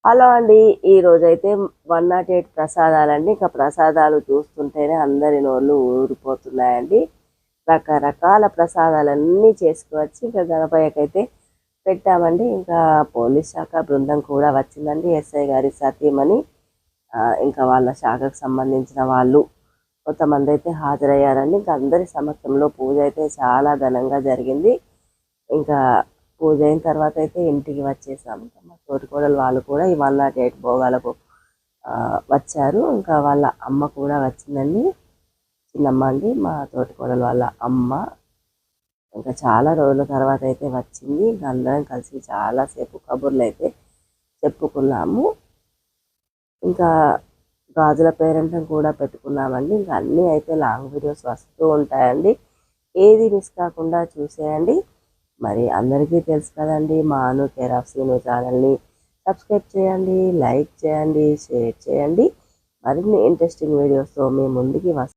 Hello అండి. ఈరోజైతే 108 ప్రసాదాలండి. ఇంకా ప్రసాదాలు చూస్తుంటేనే అందరి నోళ్ళు ఊరిపోతున్నాయండి. రకరకాల ప్రసాదాలన్నీ చేసుకువచ్చి ఇంకా గణపయ్యకైతే పెట్టామండి. ఇంకా పోలీస్ శాఖ బృందం కూడా వచ్చిందండి. ఎస్ఐ గారి సతీమణి, ఇంకా వాళ్ళ శాఖకు సంబంధించిన వాళ్ళు కొంతమంది అయితే హాజరయ్యారండి. ఇంకా అందరి సమక్షంలో పూజ అయితే చాలా ఘనంగా జరిగింది. ఇంకా పూజ అయిన తర్వాత అయితే ఇంటికి వచ్చేసాం. మా తోటికోడలు వాళ్ళు కూడా ఈ 108 భోగాలకు వచ్చారు. ఇంకా వాళ్ళ అమ్మ కూడా వచ్చిందండి, చిన్నమ్మ అండి, మా తోటికోడలు వాళ్ళ అమ్మ. ఇంకా చాలా రోజుల తర్వాత అయితే వచ్చింది. ఇంకా అందరం కలిసి చాలాసేపు కబుర్లు అయితే చెప్పుకున్నాము. ఇంకా గాజుల పేరెంటం కూడా పెట్టుకున్నామండి. ఇంకా అన్నీ అయితే లాంగ్ వీడియోస్ వస్తూ ఉంటాయండి, ఏది మిస్ కాకుండా చూసేయండి. మరి అందరికీ తెలుసు కదండి, మా అను కేర్ ఆఫ్ సీను ఛానల్ని సబ్స్క్రైబ్ చేయండి, లైక్ చేయండి, షేర్ చేయండి. మరిన్ని ఇంట్రెస్టింగ్ వీడియోస్తో మీ ముందుకి